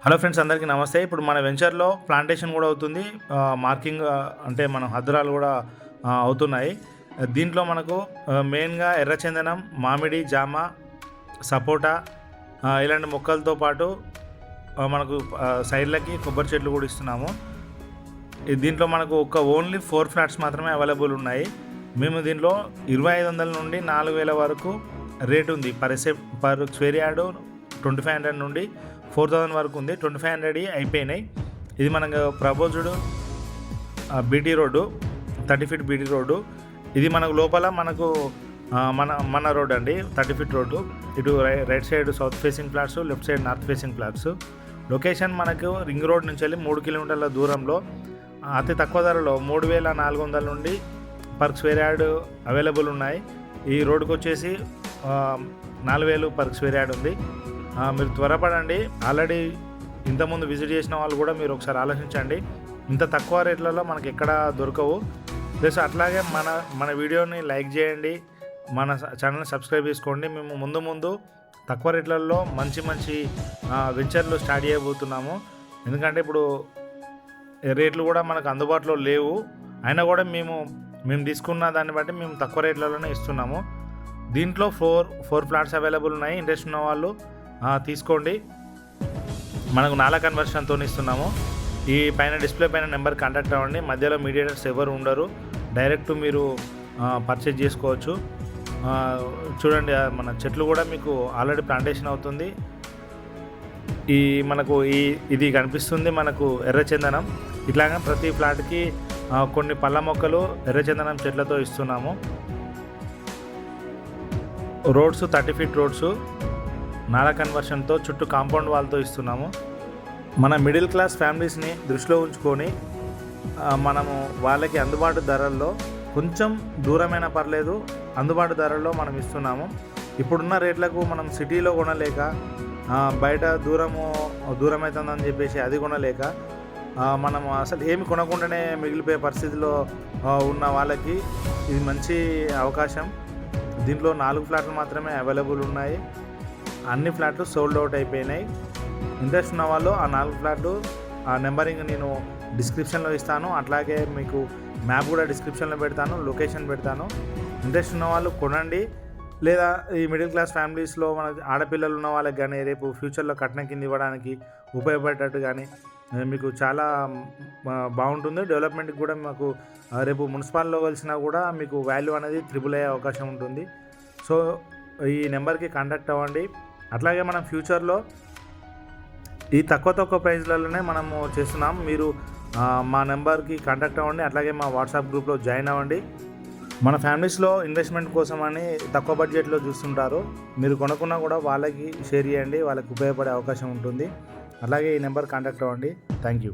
Hello friends, అందరికీ నమస్తే. ఇప్పుడు మన వెంచర్లో ప్లాంటేషన్ కూడా అవుతుంది, మార్కింగ్ అంటే మన హద్దురాలు కూడా అవుతున్నాయి. దీంట్లో మనకు మెయిన్గా ఎర్రచందనం, మామిడి, జామ, సపోటా ఇలాంటి మొక్కలతో పాటు మనకు సైడ్లకి కొబ్బరి చెట్లు కూడా ఇస్తున్నాము. దీంట్లో మనకు ఓన్లీ 4 ఫ్లాట్స్ మాత్రమే అవైలబుల్ ఉన్నాయి. మేము దీంట్లో 2500 నుండి 4000 వరకు రేట్ ఉంది. పర్ స్క్వేర్ యార్డు 2500 నుండి 4000 వరకు ఉంది. 2500 అయిపోయినాయి. ఇది మనకు proposed BT road, 30 feet BT road. ఇది మనకు లోపల మనకు మన రోడ్ అండి, 30 ఫీట్ రోడ్డు. ఇటు right side south facing flats, left side north facing flats. Location మనకు రింగ్ రోడ్ నుంచి వెళ్ళి 3 కిలోమీటర్ల దూరంలో అతి తక్కువ ధరలో 3400 నుండి పర్ స్క్వేర్ యార్డ్ అవైలబుల్ ఉన్నాయి. ఈ రోడ్డుకి వచ్చేసి 4000 పర్ స్క్వేర్ యార్డ్ ఉంది. మీరు త్వరపడండి. ఆల్రెడీ ఇంతకుముందు విజిట్ చేసిన వాళ్ళు కూడా మీరు ఒకసారి ఆలోచించండి. ఇంత తక్కువ రేట్లలో మనకి ఎక్కడ దొరకవు. ప్లస్ అట్లాగే మన వీడియోని లైక్ చేయండి, మన ఛానల్ని సబ్స్క్రైబ్ చేసుకోండి. మేము ముందు తక్కువ రేట్లలో మంచి వెంచర్లు స్టార్ట్ చేయబోతున్నాము. ఎందుకంటే ఇప్పుడు రేట్లు కూడా మనకు అందుబాటులో లేవు. అయినా కూడా మేము తీసుకున్న దాన్ని బట్టి మేము తక్కువ రేట్లలోనే ఇస్తున్నాము. దీంట్లో 4 ఫ్లాట్స్ అవైలబుల్ ఉన్నాయి. ఇంట్రెస్ట్ ఉన్న వాళ్ళు తీసుకోండి. మనకు నాలా కన్వర్షన్తో ఇస్తున్నాము. ఈ పైన డిస్ప్లే పైన నెంబర్ కాంటాక్ట్ అవ్వండి. మధ్యలో మీడియేటర్స్ ఎవరు ఉండరు, డైరెక్ట్ మీరు పర్చేజ్ చేసుకోవచ్చు. చూడండి, మన చెట్లు కూడా మీకు ఆల్రెడీ ప్లాంటేషన్ అవుతుంది. మనకు ఇది కనిపిస్తుంది మనకు ఎర్రచందనం. ఇట్లాగా ప్రతి ఫ్లాట్కి కొన్ని పళ్ళ మొక్కలు ఎర్రచందనం చెట్లతో ఇస్తున్నాము. రోడ్స్ 30 ఫీట్ రోడ్స్ నాలా కన్వర్షన్తో చుట్టూ కాంపౌండ్ వాల్తో ఇస్తున్నాము. మన మిడిల్ క్లాస్ ఫ్యామిలీస్ని దృష్టిలో ఉంచుకొని మనము వాళ్ళకి అందుబాటు ధరల్లో, కొంచెం దూరమైన పర్లేదు, అందుబాటు ధరల్లో మనం ఇస్తున్నాము. ఇప్పుడున్న రేట్లకు మనం సిటీలో కొనలేక, బయట దూరం అవుతుందని చెప్పేసి అది కొనలేక, మనం అసలు ఏమి కొనకుండానే మిగిలిపోయే పరిస్థితిలో ఉన్న వాళ్ళకి ఇది మంచి అవకాశం. దీంట్లో 4 ఫ్లాట్లు మాత్రమే అవైలబుల్ ఉన్నాయి. అన్ని ఫ్లాట్లు సోల్డ్ అవుట్ అయిపోయినాయి. ఇంట్రెస్ట్ ఉన్న వాళ్ళు ఆ 4 ఫ్లాట్లు నెంబరింగ్ నేను డిస్క్రిప్షన్లో ఇస్తాను. అట్లాగే మీకు మ్యాప్ కూడా డిస్క్రిప్షన్లో పెడతాను, లొకేషన్ పెడతాను. ఇంట్రెస్ట్ ఉన్న వాళ్ళు కొనండి. లేదా ఈ మిడిల్ క్లాస్ ఫ్యామిలీస్లో మన ఆడపిల్లలు ఉన్న వాళ్ళకి కానీ రేపు ఫ్యూచర్లో కట్నం కింద ఇవ్వడానికి ఉపయోగపడేటట్టు కానీ మీకు చాలా బాగుంటుంది. డెవలప్మెంట్కి కూడా మాకు రేపు మున్సిపాల్లో కలిసినా కూడా మీకు వాల్యూ అనేది ట్రిపుల్ అయ్యే అవకాశం ఉంటుంది. సో ఈ నెంబర్కి కాంటాక్ట్ అవ్వండి. అట్లాగే మనం ఫ్యూచర్లో ఈ తక్కువ ప్రైజ్లలోనే మనము చేస్తున్నాం. మీరు మా నెంబర్కి కాంటాక్ట్ అవ్వండి. అట్లాగే మా వాట్సాప్ గ్రూప్లో జాయిన్ అవ్వండి. మన ఫ్యామిలీస్లో ఇన్వెస్ట్మెంట్ కోసం అని తక్కువ బడ్జెట్లో చూస్తుంటారు. మీరు కొనుక్కున్నా కూడా వాళ్ళకి షేర్ చేయండి, వాళ్ళకి ఉపయోగపడే అవకాశం ఉంటుంది. అలాగే ఈ నెంబర్ కాంటాక్ట్ అవ్వండి. Thank you.